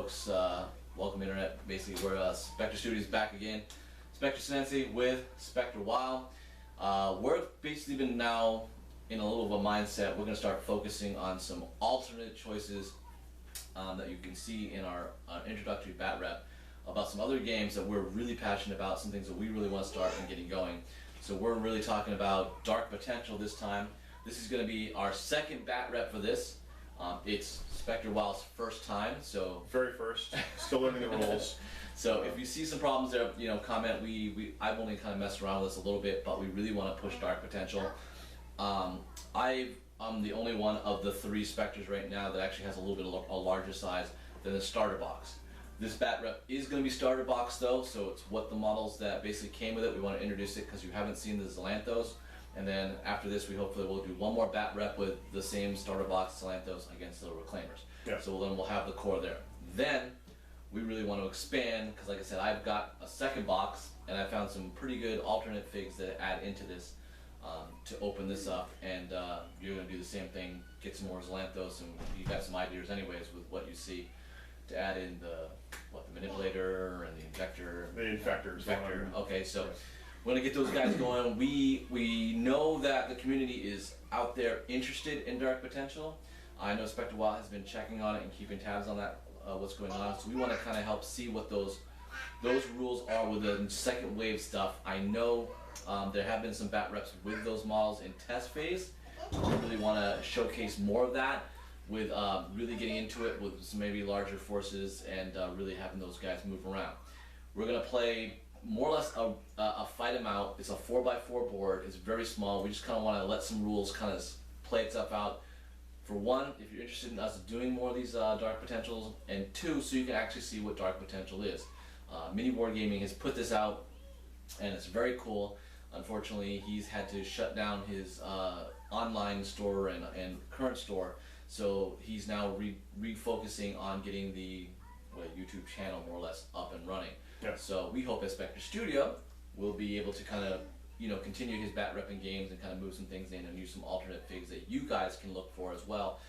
folks. Welcome Internet. Basically, we're Spectre Studios back again. Spectre Sensi with Spectre Wild. We're basically been now in a little of a mindset. We're going to start focusing on some alternate choices that you can see in our introductory bat rep about some other games that we're really passionate about, some things that we really want to start and getting going. So we're really talking about Dark Potential this time. This is going to be our second bat rep for this. It's Spectre Wild's first time, so very first, still learning the rules. So if you see some problems there, you know, comment. I've only kind of messed around with this a little bit, but we really want to push Dark Potential. I'm the only one of the three Spectres right now that actually has a little bit of a larger size than the starter box. This bat rep is going to be starter box though, so it's what the models that basically came with it. We want to introduce it because you haven't seen the Xylanthos. And then after this, we hopefully will do one more bat rep with the same starter box Xylanthos against the Reclaimers. Yeah. So then we'll have the core there. Then we really want to expand because, like I said, I've got a second box and I found some pretty good alternate figs that add into this to open this up. And you're going to do the same thing, get some more Xylanthos, and you got some ideas anyways with what you see to add in the manipulator and the injector. The infector. Okay, so. Yeah. We're going to get those guys going. We know that the community is out there interested in Dark Potential. I know Spectre Wild has been checking on it and keeping tabs on that, what's going on. So we want to kind of help see what those rules are with the second wave stuff. I know there have been some bat reps with those models in test phase. We really want to showcase more of that with really getting into it with some maybe larger forces and really having those guys move around. We're going to play more or less a fight them out. It's a 4x4 board. It's very small. We just kind of want to let some rules kind of play itself out. For one, if you're interested in us doing more of these Dark Potentials, and two, so you can actually see what Dark Potential is. Mini Board Gaming has put this out, and it's very cool. Unfortunately, he's had to shut down his online store and current store, so he's now refocusing on getting the YouTube channel more or less up and running. Yeah. So we hope at Spectre Studio we'll be able to kind of continue his bat repping games and kind of move some things in and use some alternate figs that you guys can look for as well.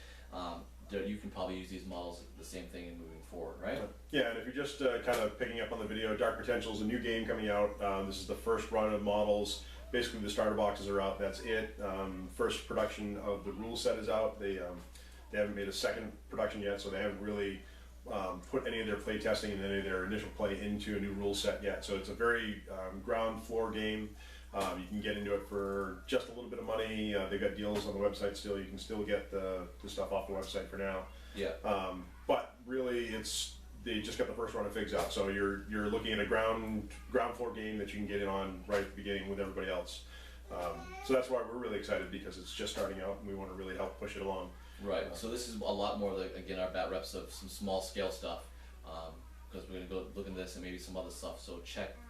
You can probably use these models the same thing in moving forward, right? Yeah, and if you're just kind of picking up on the video, Dark Potential is a new game coming out. This is the first run of models. Basically the starter boxes are out, that's it. First production of the rule set is out. They haven't made a second production yet, so they haven't really put any of their play testing and any of their initial play into a new rule set yet. So it's a very ground floor game. You can get into it for just a little bit of money. They've got deals on the website still. You can still get the stuff off the website for now. Yeah. But really, they just got the first run of figs out. So you're looking at a ground floor game that you can get in on right at the beginning with everybody else. So that's why we're really excited, because it's just starting out and we want to really help push it along. Right, so this is a lot more like, again, our bat reps of some small scale stuff, because we're going to go look into this and maybe some other stuff, so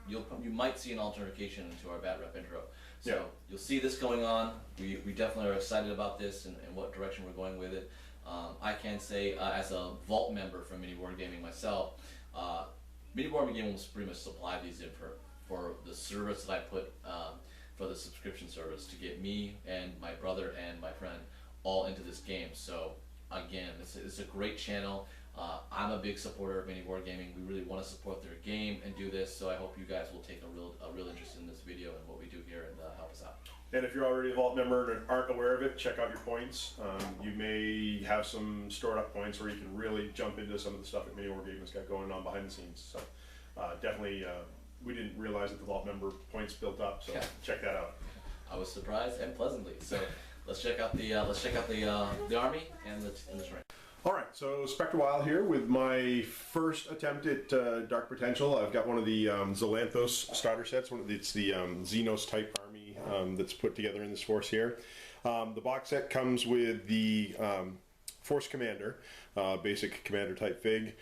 you might see an altercation into our bat rep intro. So yeah. You'll see this going on. We definitely are excited about this and what direction we're going with it. I can say, as a Vault member from Mini Board Gaming myself, Mini Board Gaming will pretty much supply these in for the service that I put for the subscription service to get me and my brother and my friend all into this game. So again, it's a great channel. I'm a big supporter of Mini Board Gaming. We really want to support their game and do this, so I hope you guys will take a real interest in this video and what we do here and help us out. And if you're already a Vault member and aren't aware of it, check out your points. You may have some stored up points where you can really jump into some of the stuff that Mini Board Gaming's got going on behind the scenes. So definitely, we didn't realize that the Vault member points built up, so yeah. Check that out. I was surprised and pleasantly. So let's check out the army and the terrain. All right, so Spectre Wild here with my first attempt at Dark Potential. I've got one of the Xylanthos starter sets. It's the Xenos type army that's put together in this force here. The box set comes with the Force Commander, basic commander type fig.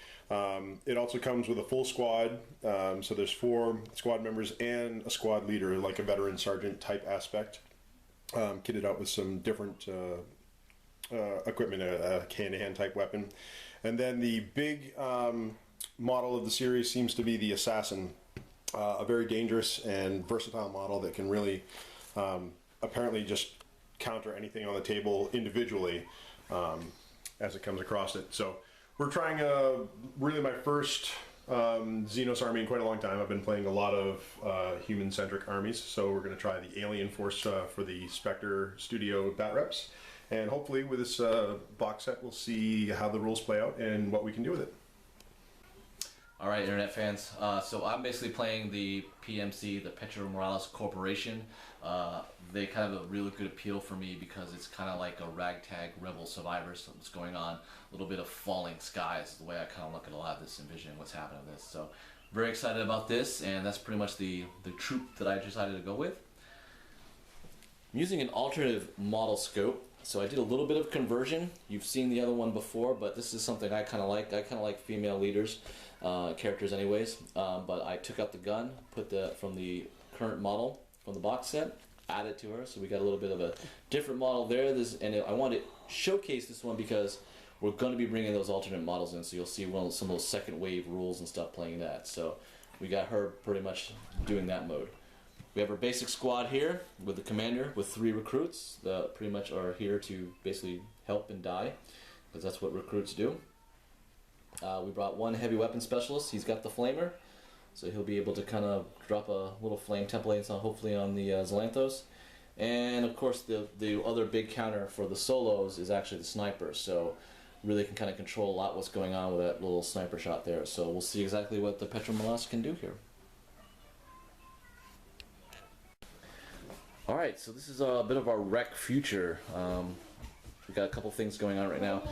It also comes with a full squad, so there's 4 squad members and a squad leader, like a veteran sergeant type aspect. Kitted out with some different equipment, a hand-to-hand type weapon. And then the big model of the series seems to be the Assassin, a very dangerous and versatile model that can really apparently just counter anything on the table individually as it comes across it. So We're trying really my first Xenos army in quite a long time. I've been playing a lot of human-centric armies, so we're going to try the Alien Force for the Spectre Studio bat reps. And hopefully with this box set, we'll see how the rules play out and what we can do with it. All right, internet fans. So I'm basically playing the PMC, the Petro-Morales Corporation. They kind of have a really good appeal for me because it's kind of like a ragtag rebel survivor. Something's going on. A little bit of falling skies is the way I kind of look at a lot of this, envisioning what's happening in this. So very excited about this, and that's pretty much the troop that I decided to go with. I'm using an alternative model scope. So I did a little bit of conversion. You've seen the other one before, but this is something I kind of like. I kind of like female leaders, characters anyways. But I took out the gun, put from the current model from the box set, added to her. So we got a little bit of a different model there. And I want to showcase this one because we're going to be bringing those alternate models in. So you'll see some of those second wave rules and stuff playing that. So we got her pretty much doing that mode. We have our basic squad here with the commander with 3 recruits that pretty much are here to basically help and die, because that's what recruits do. We brought 1 heavy weapon specialist. He's got the flamer, so he'll be able to kind of drop a little flame template hopefully on the Xelanthos. And of course the other big counter for the solos is actually the sniper, so really can kind of control a lot what's going on with that little sniper shot there. So we'll see exactly what the Petro-Morales can do here. Alright, so this is a bit of our rec future. We've got a couple things going on right now.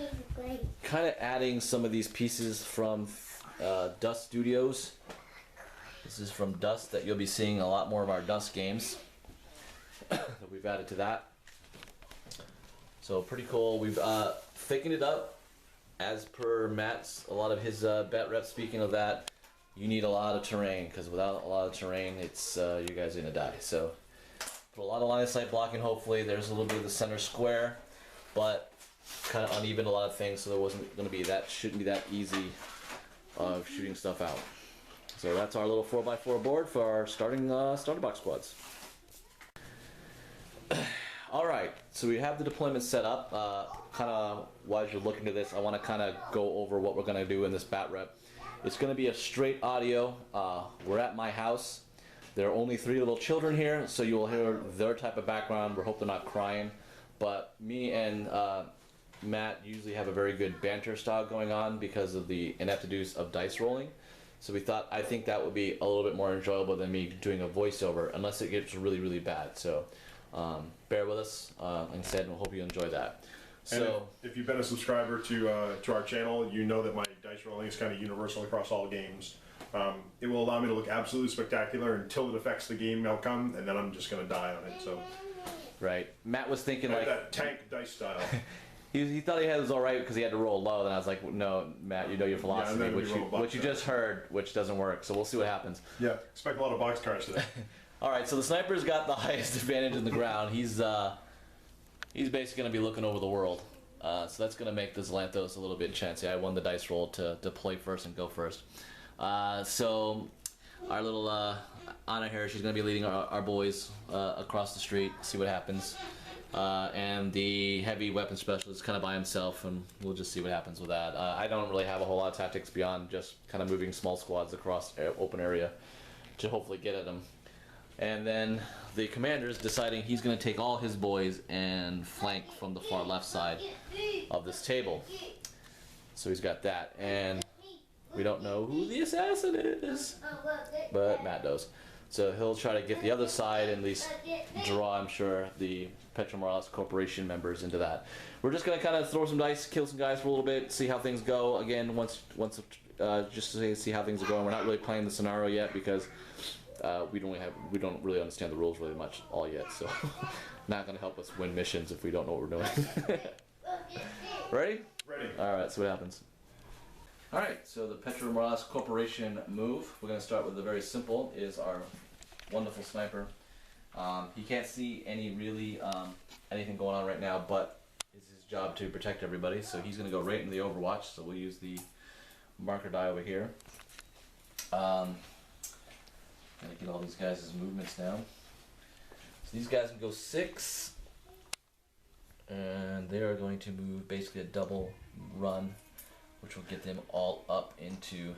Kind of adding some of these pieces from Dust Studios. This is from Dust that you'll be seeing a lot more of our Dust games that we've added to that. So pretty cool. We've thickened it up as per Matt's, a lot of his bet reps. Speaking of that, you need a lot of terrain, because without a lot of terrain, it's you guys are going to die. So put a lot of line of sight blocking, hopefully. There's a little bit of the center square, but kind of uneven a lot of things, so there wasn't going to be that, shouldn't be that easy of shooting stuff out. So that's our little 4x4 board for our starting starter box squads. Alright, so we have the deployment set up. Kind of, while you're looking at this, I want to kind of go over what we're going to do in this bat rep. It's going to be a straight audio. We're at my house. There are only 3 little children here, so you will hear their type of background. We hope they're not crying. But me and Matt usually have a very good banter style going on because of the ineptitude of dice rolling. So I think that would be a little bit more enjoyable than me doing a voiceover, unless it gets really, really bad. So bear with us, and said, and hope you enjoy that. So, and if you've been a subscriber to our channel, you know that my dice rolling is kind of universal across all games. It will allow me to look absolutely spectacular until it affects the game outcome, and then I'm just going to die on it. So, right. Matt was thinking like that tank dice style. he thought he had was all right because he had to roll low. Then I was like, no, Matt, you know your philosophy, yeah, which you just heard, which doesn't work. So we'll see what happens. Yeah, expect a lot of boxcars today. All right, so the sniper's got the highest advantage in the ground. He's basically going to be looking over the world. So that's going to make the Xelanthos a little bit chancy. I won the dice roll to play first and go first. So our little Anna here, she's going to be leading our boys across the street, see what happens. And the heavy weapon specialist is kind of by himself, and we'll just see what happens with that. I don't really have a whole lot of tactics beyond just kind of moving small squads across open area to hopefully get at them. And then the commander's deciding he's going to take all his boys and flank from the far left side of this table. So he's got that, and we don't know who the assassin is, but Matt knows. So he'll try to get the other side and at least draw, I'm sure, the Petro-Morales Corporation members into that. We're just going to kind of throw some dice, kill some guys for a little bit, see how things go. Again, just to see how things are going. We're not really playing the scenario yet because we don't really understand the rules really much all yet. So not going to help us win missions if we don't know what we're doing. Ready? Ready. All right, see what happens. Alright, so the Petro-Morales Corporation move, we're going to start with the very simple, is our wonderful sniper. He can't see anything going on right now, but it's his job to protect everybody, so he's going to go right into the Overwatch, so we'll use the marker die over here. Gotta get all these guys' movements now. So these guys can go 6, and they are going to move basically a double run which will get them all up into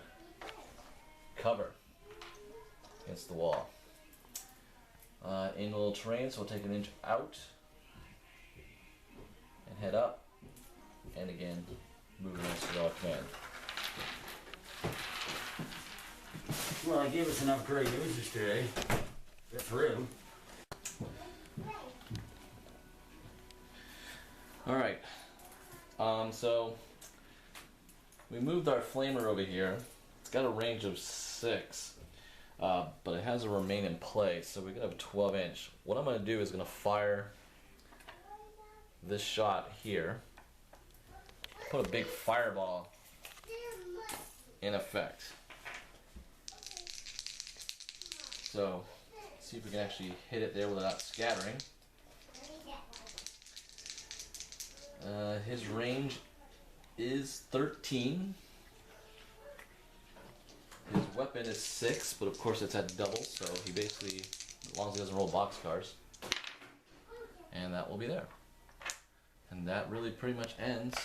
cover against the wall. In a little terrain, so we'll take an inch out and head up, and again, move against the wall command. Well, I gave us enough great news today. Get through. Alright, so we moved our flamer over here. It's got a range of 6, but it has to remain in place, so we're going to have a 12 inch. What I'm going to do is going to fire this shot here, put a big fireball in effect. So, see if we can actually hit it there without scattering. His range is 13. His weapon is 6, but of course it's at double, so he basically, as long as he doesn't roll boxcars, and that will be there. And that really pretty much ends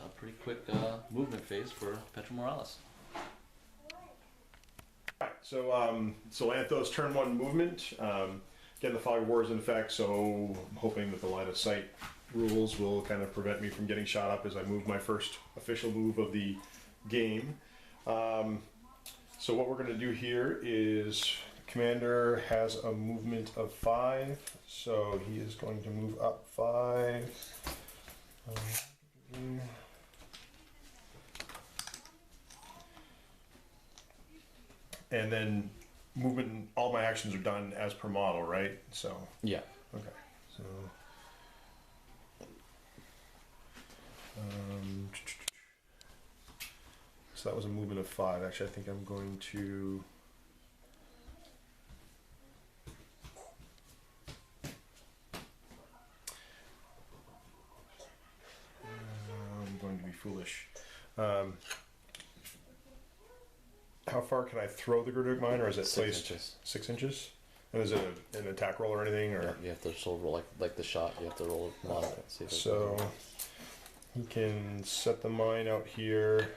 a pretty quick movement phase for Petro-Morales. Alright, so Solanthos turn 1 movement. Again, the fog of war is in effect, so I'm hoping that the line of sight rules will kind of prevent me from getting shot up as I move my first official move of the game. So what we're going to do here is Commander has a movement of 5, so he is going to move up 5. And then movement, all my actions are done as per model, right? So, Yeah. okay. So, so that was a movement of 5. Actually, I think I'm going to... I'm going to be foolish. How far can I throw the Gurduk mine, or is it 6 placed inches. 6 inches? And is it an attack roll or anything, or? You have to sort of roll like the shot. You have to roll a model. See if So he can set the mine out here.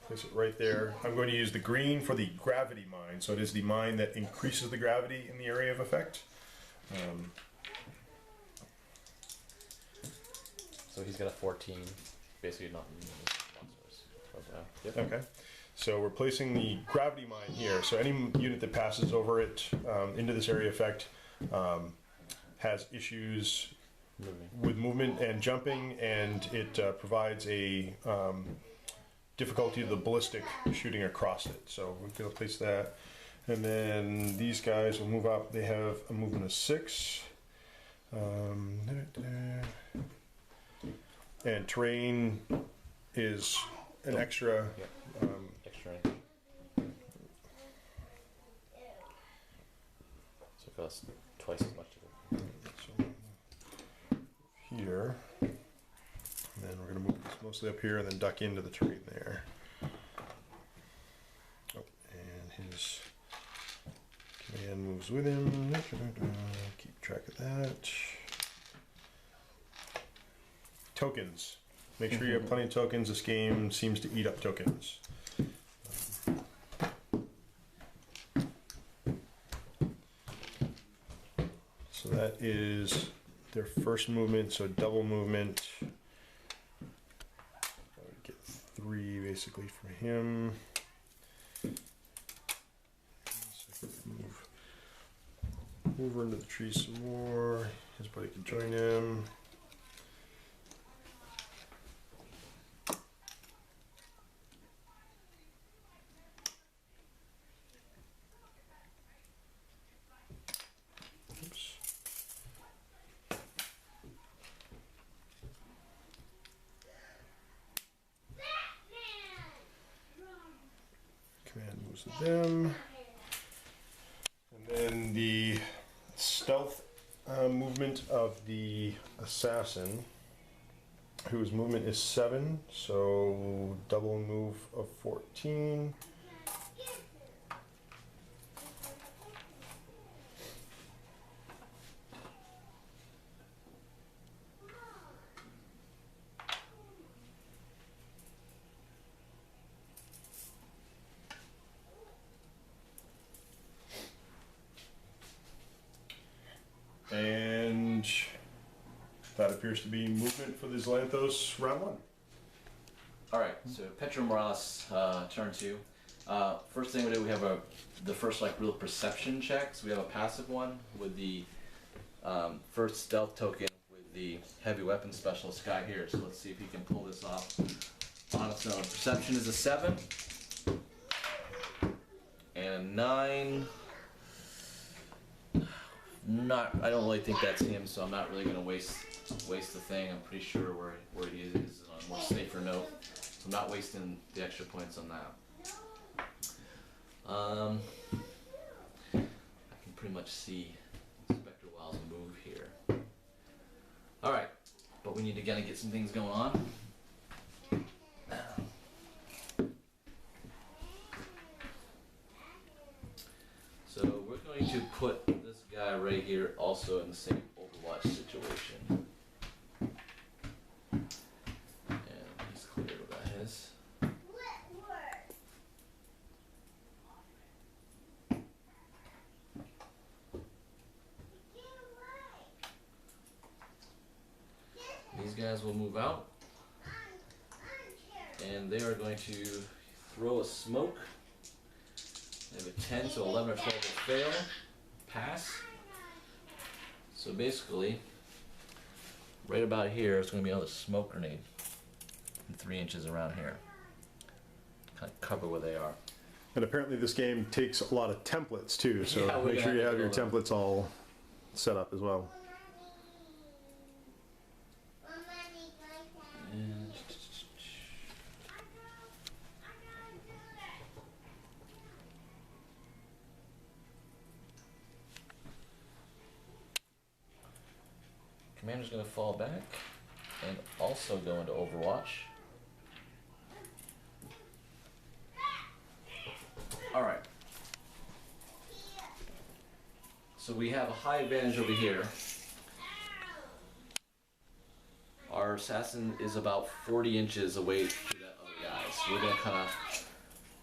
Place it right there. I'm going to use the green for the gravity mine. So it is the mine that increases the gravity in the area of effect. So he's got a 14, basically not. Yep. Okay. So we're placing the gravity mine here. So any unit that passes over it into this area effect has issues with movement and jumping, and it provides a difficulty to the ballistic shooting across it. So we're going to place that. And then these guys will move up. They have a movement of 6. And terrain is an extra. Extra. So it costs twice as much to So here, and then we're going to move this mostly up here and then duck into the terrain there. Oh, and his command moves with him. Keep track of that. Tokens. Make sure you have plenty of tokens. This game seems to eat up tokens. So that is their first movement, so double movement. I would get 3 basically from him. So move over into the tree some more. His buddy can join him. Command moves with them. And then the stealth movement of the assassin, whose movement is 7, so double move of 14. appears to be movement for the Zlanthos round one. Alright, so Petro-Morales, turn 2. First thing we do, we have the first like real perception check. So we have a passive one with the first stealth token with the heavy weapon specialist guy here. So let's see if he can pull this off on its own. Perception is a 7 and a 9. I don't really think that's him, so I'm not really gonna waste the thing. I'm pretty sure where he is on a more safer note. So I'm not wasting the extra points on that. I can pretty much see Spectre Wild's move here. Alright, but we need to kind of get some things going on. So we're going to put this guy right here also in the same Overwatch situation. And he's clear about his. These guys will move out. And they are going to throw a smoke. They have a 10, so 11 or 12 will fail. Pass. So basically, right about here is going to be another smoke grenade. 3 inches around here. Kind of cover where they are. And apparently this game takes a lot of templates too, so Yeah, make sure you gonna have your go templates all set up as well. And Commander's going to fall back and also go into Overwatch. Alright. So we have a high advantage over here. Our assassin is about 40 inches away from that other guy. So we're going to kind of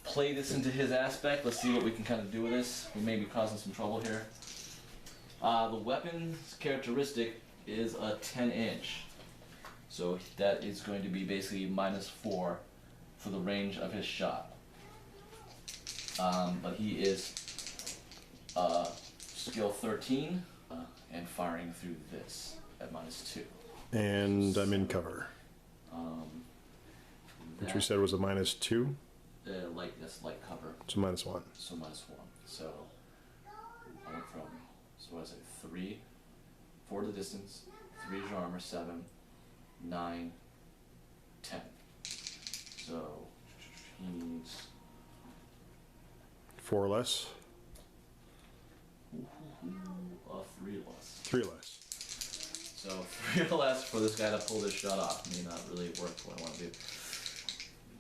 play this into his aspect. Let's see what we can kind of do with this. We may be causing some trouble here. The weapon's characteristic is a 10-inch. So that is going to be basically -4 for the range of his shot. But he is skill 13 and firing through this at -2. And I'm in cover, which we said was a -2, That's light cover, so -1. so -1. So I went from, so what is it, 3, 4 to the distance, 3 is your armor, 7, 9, 10. So he needs 4 less, 3 less. 3 less. So 3 less for this guy to pull this shot off may not really work what I want to do.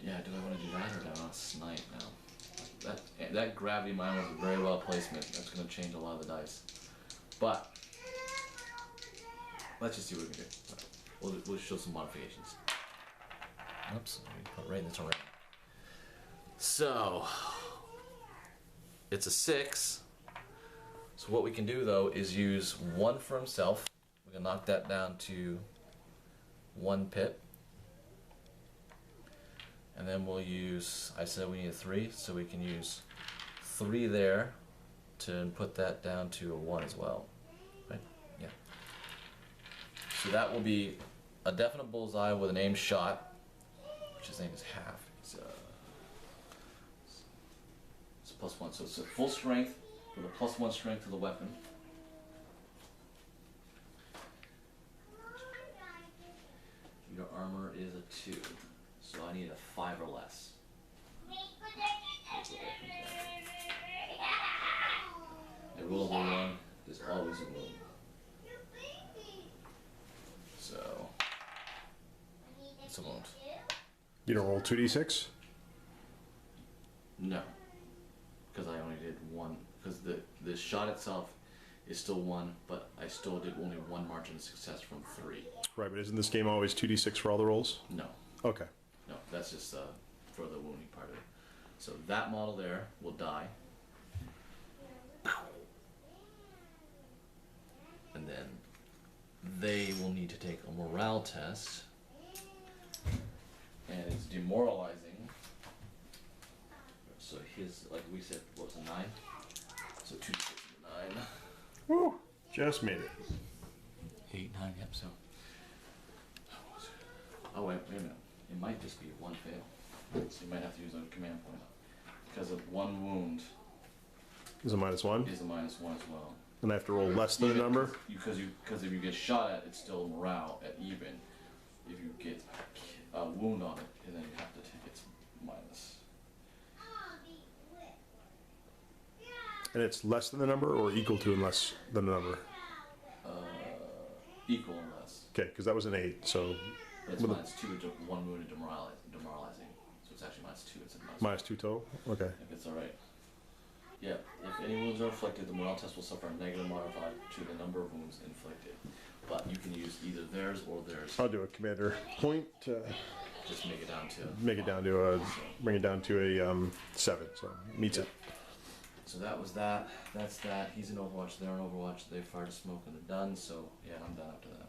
Yeah, do I want to do that or do I want to snipe now? That gravity mine was a very well placement. That's going to change a lot of the dice. But let's just see what we can do. We'll show some modifications. Oops, we put right in the terrain. So it's a 6. So what we can do though is use 1 for himself. We're gonna knock that down to 1 pip. And then we'll use, I said we need a 3, so we can use 3 there to put that down to a 1 as well. Right? Yeah. So that will be a definite bullseye with an aimed shot, which his aim is half. It's +1, so it's a full strength with a +1 strength to the weapon. Your armor is a 2, so I need a 5 or less. A roll of a 1 is always a win. So it's a won't. You don't roll 2d6? No, because I only did 1. Because the shot itself is still 1, but I still did only 1 margin of success from 3. Right, but isn't this game always 2d6 for all the rolls? No, Okay. no, that's just for the wounding part of it. So that model there will die. And then they will need to take a morale test, and it's demoralizing. So his, like we said, what was a 9? So 2 6 and a 9. Woo! Just made it. 8, 9, yep, so. Oh, wait a minute. It might just be 1 fail. So you might have to use a command point. Because of 1 wound Is a -1? is a -1 as well. And I have to roll less than the number? Because if you get shot at, it's still morale at even. If you get a wound on it, and then you have to take its minus. And it's less than the number or equal to and less than the number? Equal and less. Okay, because that was an 8, so But it's With a- -2 to 1 wounded demoralizing. So it's actually -2 instead of -2 total? Okay. If it's alright. Yeah, if any wounds are inflicted, the morale test will suffer a negative modifier to the number of wounds inflicted. But you can use either theirs or theirs. I'll do a commander point to Just make it down to. make it down to a, bring it down to a 7, so meets it. So that was that. That's that. He's in Overwatch. They're in Overwatch. They fired a smoke and they're done. So yeah, I'm done after that.